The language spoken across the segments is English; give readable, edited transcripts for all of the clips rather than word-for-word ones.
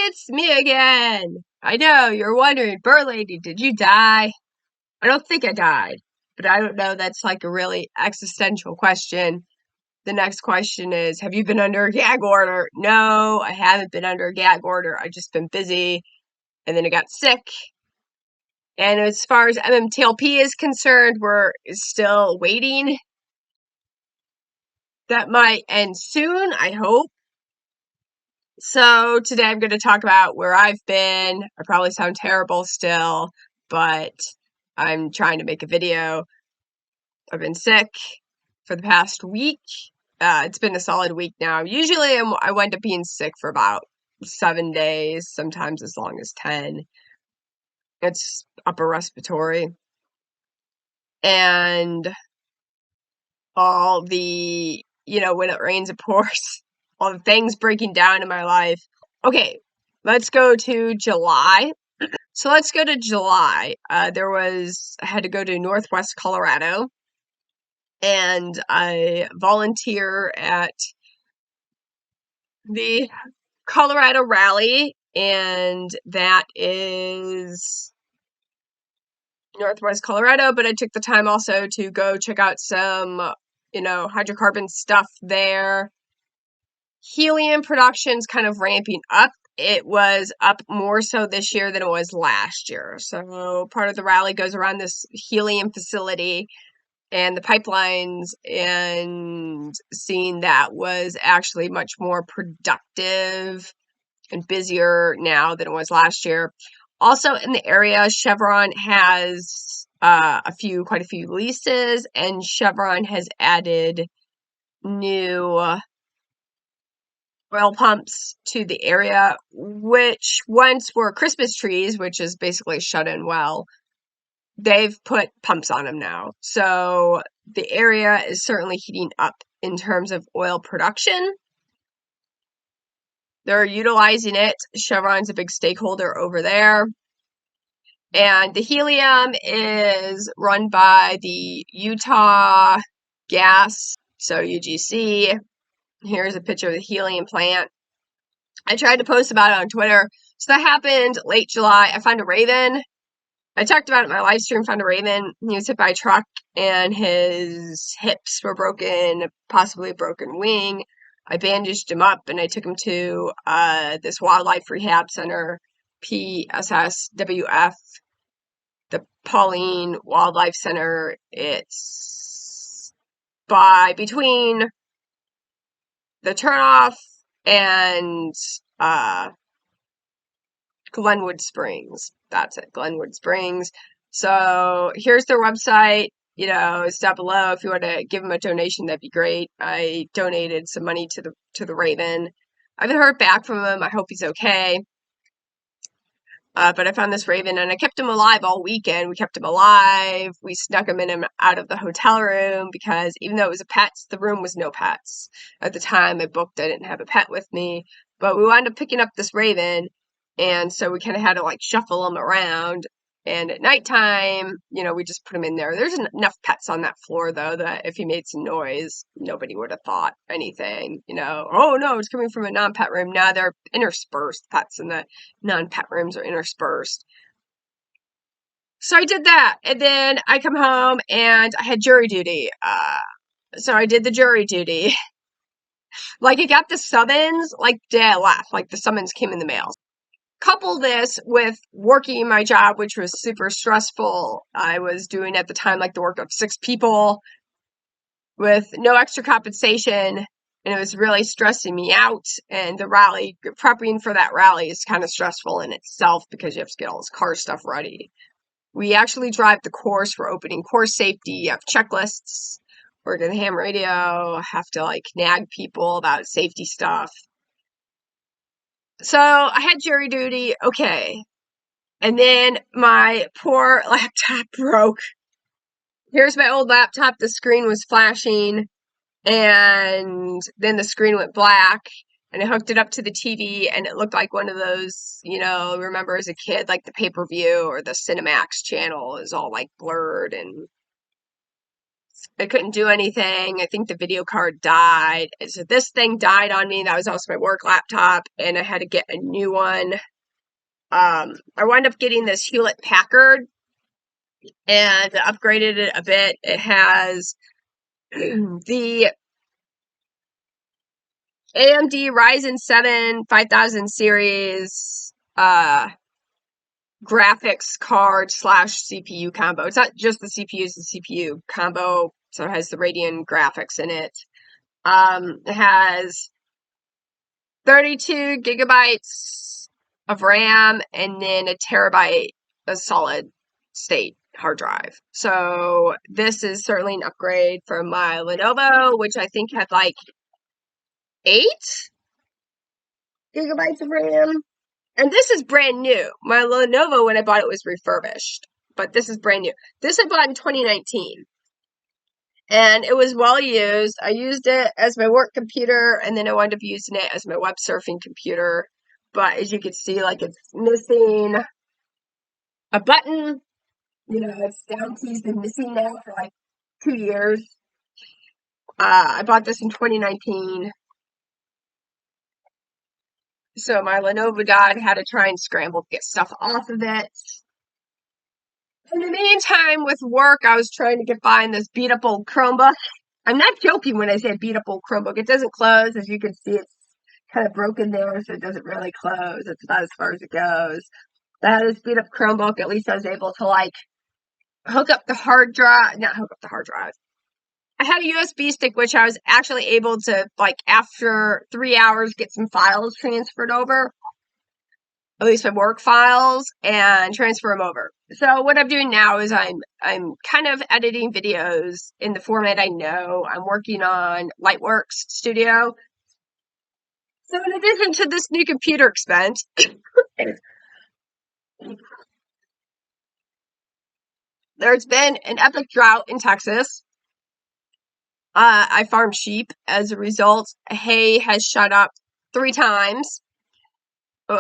It's me again. I know, you're wondering, Bird Lady, did you die? I don't think I died, but I don't know. That's like a really existential question. The next question is, have you been under a gag order? No, I haven't been under a gag order. I've just been busy, and then I got sick. And as far as MMTLP is concerned, we're still waiting. That might end soon, I hope. So today I'm going to talk about where I've been. I probably sound terrible still, but I'm trying to make a video. I've been sick for the past week. It's been a solid week now. Usually I wind up being sick for about 7 days, sometimes as long as 10. It's upper respiratory. And all the, when it rains, it pours. All the things breaking down in my life. Okay, let's go to July. So let's go to July. I had to go to Northwest Colorado, and I volunteer at the Colorado Rally, and that is Northwest Colorado, but I took the time also to go check out some, hydrocarbon stuff there. Helium production's kind of ramping up. It was up more so this year than it was last year. So part of the rally goes around this helium facility and the pipelines, and seeing that was actually much more productive and busier now than it was last year. Also in the area, Chevron has quite a few leases, and Chevron has added new oil pumps to the area, which once were Christmas trees, which is basically shut-in well. They've put pumps on them now. So the area is certainly heating up in terms of oil production. They're utilizing it. Chevron's a big stakeholder over there. And the helium is run by the Utah Gas, so UGC. Here's a picture of the helium plant. I tried to post about it on Twitter. So that happened late July. I found a raven. I talked about it in my live stream, found a raven. He was hit by a truck and his hips were broken, possibly a broken wing. I bandaged him up and I took him to this wildlife rehab center, PSSWF, the Pauline Wildlife Center. It's between the turnoff and Glenwood Springs. That's it, Glenwood Springs. So here's their website. It's down below. If you want to give them a donation, that'd be great. I donated some money to the Raven. I haven't heard back from him. I hope he's okay. But I found this raven and I kept him alive all weekend. We kept him alive. We snuck him in and out of the hotel room because even though it was a pets, the room was no pets. At the time I booked, I didn't have a pet with me, but we wound up picking up this raven. And so we kind of had to shuffle him around. And at nighttime, we just put him in there. There's enough pets on that floor, though, that if he made some noise, nobody would have thought anything. Oh, no, it's coming from a non-pet room. No, they're interspersed. Pets in the non-pet rooms are interspersed. So I did that. And then I come home and I had jury duty. So I did the jury duty. I got the summons, day I left. The summons came in the mail. Couple this with working my job, which was super stressful. I was doing at the time the work of 6 people with no extra compensation, and it was really stressing me out. And the rally, prepping for that rally is kind of stressful in itself because you have to get all this car stuff ready. We actually drive the course. We're opening course safety. You have checklists. We're going to ham radio, have to nag people about safety stuff. So I had jury duty, okay. And then my poor laptop broke. Here's my old laptop. The screen was flashing, and then the screen went black, and I hooked it up to the TV, and it looked like one of those, remember as a kid, the pay-per-view or the Cinemax channel is all blurred and I couldn't do anything. I think the video card died. So this thing died on me. That was also my work laptop, and I had to get a new one. I wound up getting this Hewlett Packard and upgraded it a bit. It has the AMD Ryzen 7 5000 series graphics card / CPU combo. It's not just the CPU, it's the CPU combo. So it has the Radeon graphics in it. It has 32 gigabytes of RAM and then a terabyte of solid state hard drive. So this is certainly an upgrade from my Lenovo, which I think had like 8 gigabytes of RAM. And this is brand new. My Lenovo, when I bought it, was refurbished. But this is brand new. This I bought in 2019. And it was well used. I used it as my work computer, and then I wound up using it as my web surfing computer. But as you can see, like, it's missing a button. You know, its down key's been missing now for like 2 years. I bought this in 2019. So my Lenovo died, had to try and scramble to get stuff off of it. In the meantime, with work, I was trying to get by in this beat up old Chromebook. I'm not joking when I say beat up old Chromebook. It doesn't close. As you can see, it's kind of broken there, so it doesn't really close. It's about as far as it goes. That is beat up Chromebook. At least I was able to like hook up the hard drive. Not hook up the hard drive. I had a USB stick, which I was actually able to, like, after 3 hours, get some files transferred over. At least my work files, and transfer them over. So what I'm doing now is I'm kind of editing videos in the format I know. I'm working on Lightworks Studio. So in addition to this new computer expense, there's been an epic drought in Texas. I farm sheep. As a result, hay has shot up 3 times.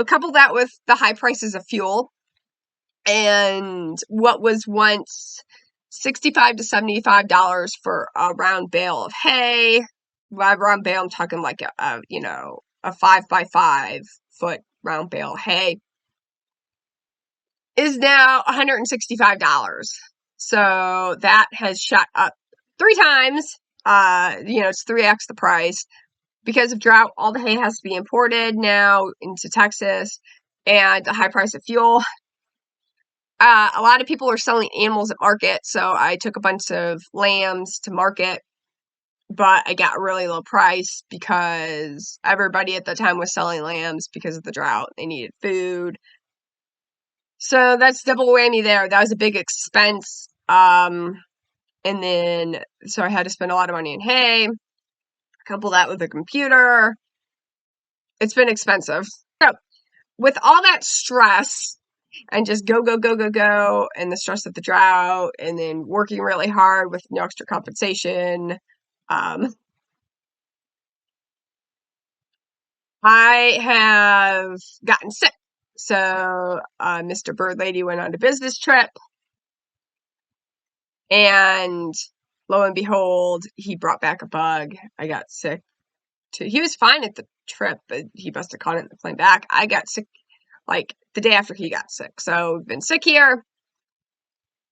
Couple that with the high prices of fuel, and what was once $65 to $75 for a round bale of hay. By round bale, I'm talking like a 5x5 foot round bale of hay, is now $165. So that has shot up 3 times. It's 3x the price. Because of drought, all the hay has to be imported now into Texas, and the high price of fuel. A lot of people are selling animals at market, so I took a bunch of lambs to market, but I got a really low price because everybody at the time was selling lambs because of the drought. They needed food. So that's double whammy there. That was a big expense. And then, so I had to spend a lot of money in hay. Couple that with a computer. It's been expensive. So, with all that stress and just go, and the stress of the drought, and then working really hard with no extra compensation, I have gotten sick. So, Mr. Bird Lady went on a business trip, and lo and behold, he brought back a bug. I got sick too. He was fine at the trip, but he must have caught it in the plane back. I got sick like the day after he got sick. So we've been sick here.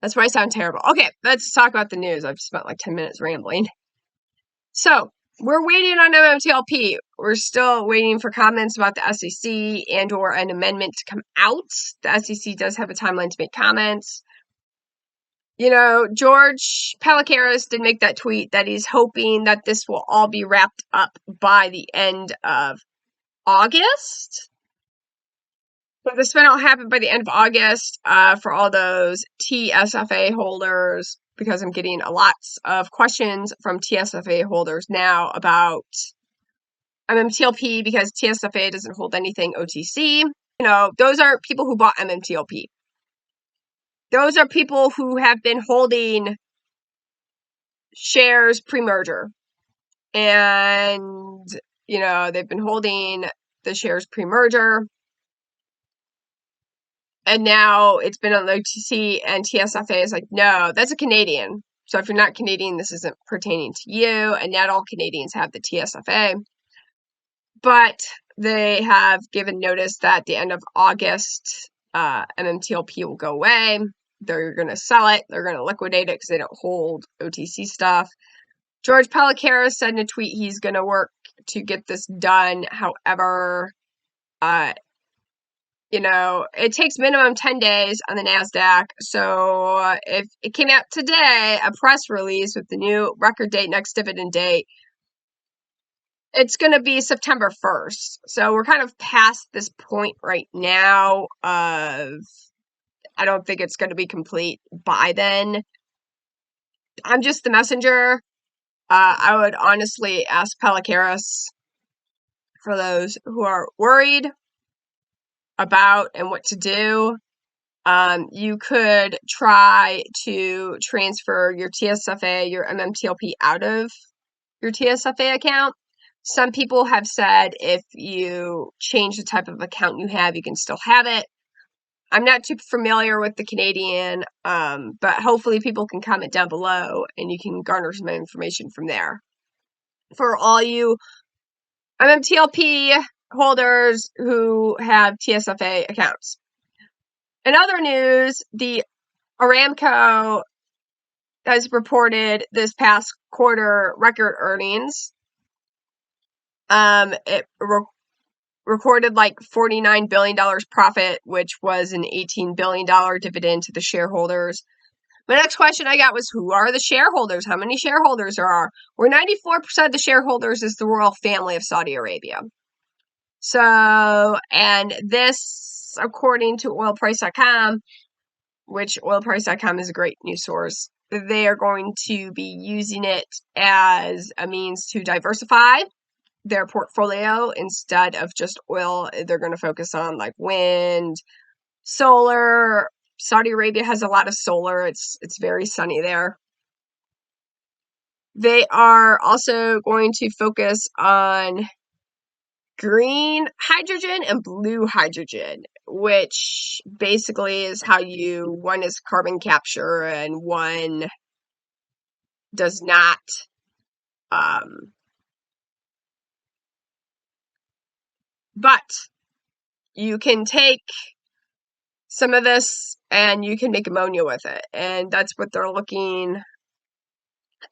That's why I sound terrible. Okay, let's talk about the news. I've spent like 10 minutes rambling. So we're waiting on MMTLP. We're still waiting for comments about the SEC and or an amendment to come out. The SEC does have a timeline to make comments. George Pelicaris did make that tweet that he's hoping that this will all be wrapped up by the end of August. So this will all happen by the end of August for all those TSFA holders, because I'm getting lots of questions from TSFA holders now about MMTLP, because TSFA doesn't hold anything OTC. Those are people who bought MMTLP. Those are people who have been holding shares pre-merger. And, they've been holding the shares pre-merger. And now it's been on the OTC, and TSFA is like, no, that's a Canadian. So if you're not Canadian, this isn't pertaining to you, and not all Canadians have the TSFA. But they have given notice that at the end of August, MMTLP will go away. They're going to sell it. They're going to liquidate it because they don't hold OTC stuff. George Pelicaris said in a tweet he's going to work to get this done. However, it takes minimum 10 days on the NASDAQ. So if it came out today, a press release with the new record date, next dividend date, it's going to be September 1st. So we're kind of past this point right now of, I don't think it's going to be complete by then. I'm just the messenger. I would honestly ask Pelicaris, for those who are worried about and what to do. You could try to transfer your TSFA, your MMTLP out of your TSFA account. Some people have said if you change the type of account you have, you can still have it. I'm not too familiar with the Canadian, but hopefully people can comment down below and you can garner some information from there. For all you MMTLP holders who have TSFA accounts. In other news, the Aramco has reported this past quarter record earnings. It recorded like $49 billion profit, which was an $18 billion dividend to the shareholders. My next question I got was, who are the shareholders? How many shareholders there are? Where 94% of the shareholders is the royal family of Saudi Arabia. So, and this, according to oilprice.com, which oilprice.com is a great news source, they are going to be using it as a means to diversify their portfolio instead of just oil. They're going to focus on like wind, solar. Saudi Arabia has a lot of solar. It's very sunny there. They are also going to focus on green hydrogen and blue hydrogen, which basically is how one is carbon capture and one does not. But you can take some of this and you can make ammonia with it. And that's what they're looking.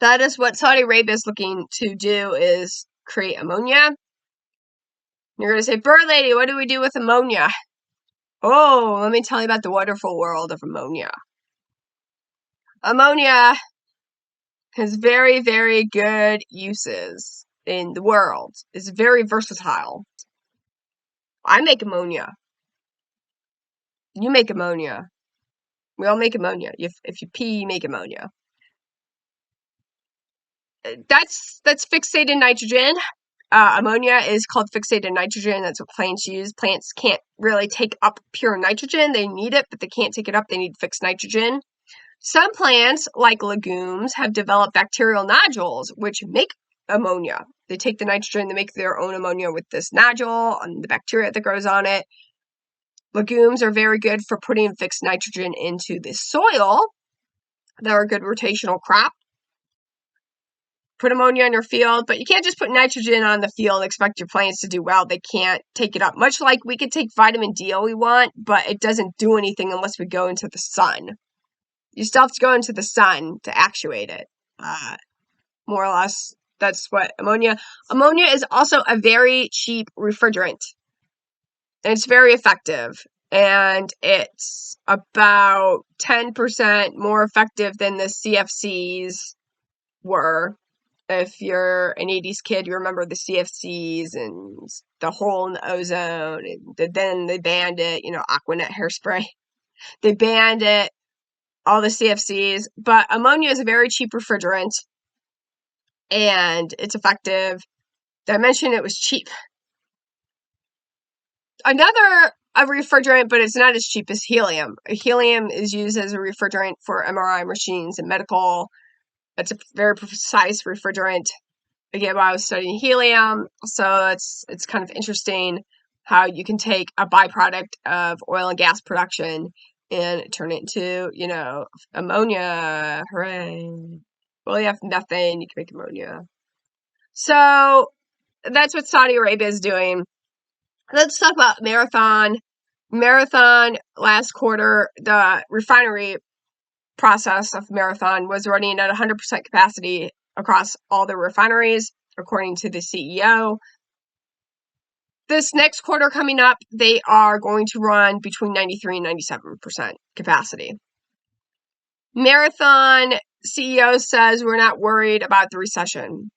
That is what Saudi Arabia is looking to do, is create ammonia. You're going to say, Bird Lady, what do we do with ammonia? Oh, let me tell you about the wonderful world of ammonia. Ammonia has very, very good uses in the world. It's very versatile. I make ammonia. You make ammonia. We all make ammonia. If you pee, you make ammonia. That's fixated nitrogen. Ammonia is called fixated nitrogen. That's what plants use. Plants can't really take up pure nitrogen. They need it, but they can't take it up. They need fixed nitrogen. Some plants, like legumes, have developed bacterial nodules, which make ammonia. They take the nitrogen, they make their own ammonia with this nodule and the bacteria that grows on it. Legumes are very good for putting fixed nitrogen into the soil. They're a good rotational crop. Put ammonia in your field, but you can't just put nitrogen on the field and expect your plants to do well. They can't take it up. Much like we could take vitamin D all we want, but it doesn't do anything unless we go into the sun. You still have to go into the sun to actuate it. More or less, that's what ammonia. Ammonia is also a very cheap refrigerant. And it's very effective. And it's about 10% more effective than the CFCs were. If you're an 80s kid, you remember the CFCs and the hole in the ozone. And then they banned it, Aquanet hairspray. They banned it, all the CFCs. But ammonia is a very cheap refrigerant. And it's effective. Did I mention it was cheap? Another refrigerant, but it's not as cheap as helium. Helium is used as a refrigerant for MRI machines and medical. It's a very precise refrigerant. Again, while I was studying helium, so it's kind of interesting how you can take a byproduct of oil and gas production and turn it into, you know, ammonia. Hooray. Well, you have methane, you can make ammonia. So that's what Saudi Arabia is doing. Let's talk about Marathon. Marathon last quarter, the refinery process of Marathon was running at 100% capacity across all the refineries, according to the CEO. This next quarter coming up, they are going to run between 93 and 97% capacity. Marathon CEO says we're not worried about the recession.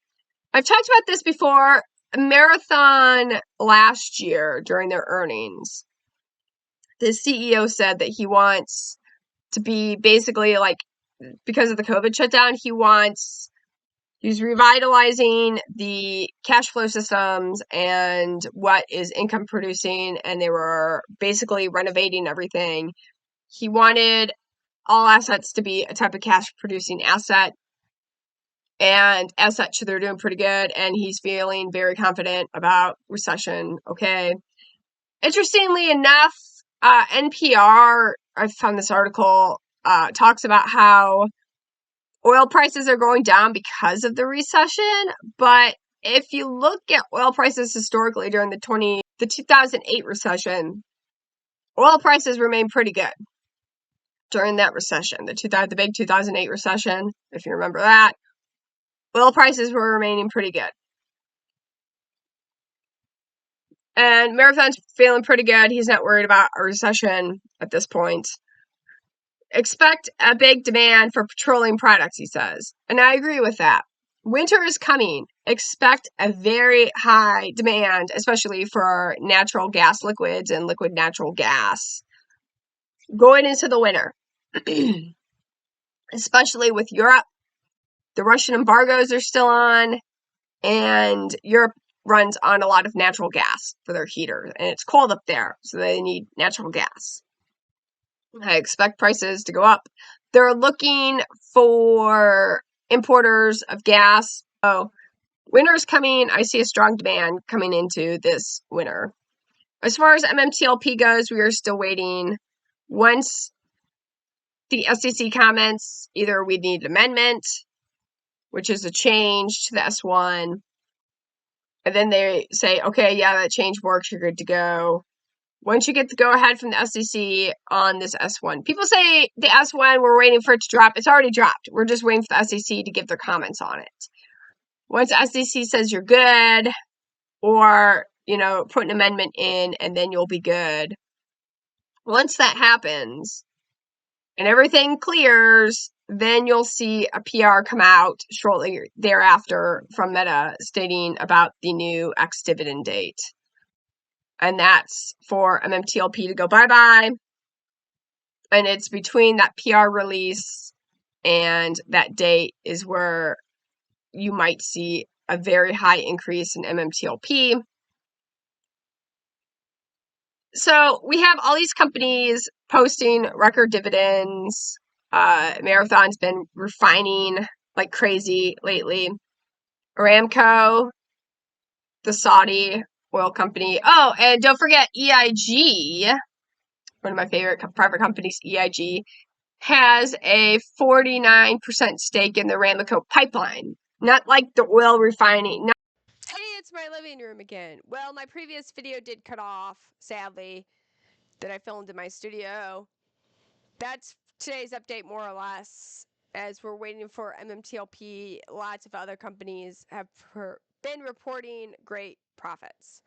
I've talked about this before. Marathon last year during their earnings, the CEO said that he wants to be basically like, because of the COVID shutdown, he's revitalizing the cash flow systems and what is income producing, and they were basically renovating everything. He wanted all assets to be a type of cash producing asset, and as such, they're doing pretty good, and he's feeling very confident about recession. Okay. Interestingly enough, NPR, I found this article, talks about how oil prices are going down because of the recession, but if you look at oil prices historically during the 2008 recession, oil prices remained pretty good during that recession, the big 2008 recession, if you remember that. Oil prices were remaining pretty good. And Marathon's feeling pretty good. He's not worried about a recession at this point. Expect a big demand for petroleum products, he says. And I agree with that. Winter is coming. Expect a very high demand, especially for natural gas liquids and liquid natural gas going into the winter. Especially with Europe. The Russian embargoes are still on, and Europe runs on a lot of natural gas for their heater, and it's cold up there, so they need natural gas. I expect prices to go up. They're looking for importers of gas. Oh, winter's coming. I see a strong demand coming into this winter. As far as MMTLP goes, we are still waiting. Once the SEC comments, either we need an amendment, which is a change to the S1, and then they say, okay, yeah, that change works, you're good to go. Once you get the go-ahead from the SEC on this S1, people say the S1, we're waiting for it to drop. It's already dropped. We're just waiting for the SEC to give their comments on it. Once the SEC says you're good, or, you know, put an amendment in, and then you'll be good. Once that happens, and everything clears, then you'll see a PR come out shortly thereafter from Meta stating about the new ex-dividend date. And that's for MMTLP to go bye-bye. And it's between that PR release and that date is where you might see a very high increase in MMTLP. So we have all these companies posting record dividends. Marathon's been refining like crazy lately. Aramco, the Saudi oil company. Oh, and don't forget EIG, one of my favorite private companies, EIG, has a 49% stake in the Aramco pipeline. Not like the oil refining. Hey, it's my living room again. Well, my previous video did cut off, sadly, that I filmed in my studio. That's today's update, more or less, as we're waiting for MMTLP. Lots of other companies have been reporting great profits.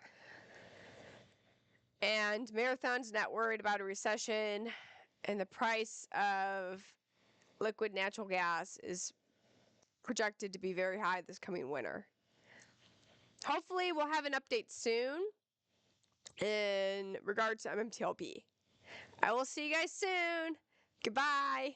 And Marathon's not worried about a recession, and the price of liquid natural gas is projected to be very high this coming winter. Hopefully, we'll have an update soon in regards to MMTLP. I will see you guys soon. Goodbye.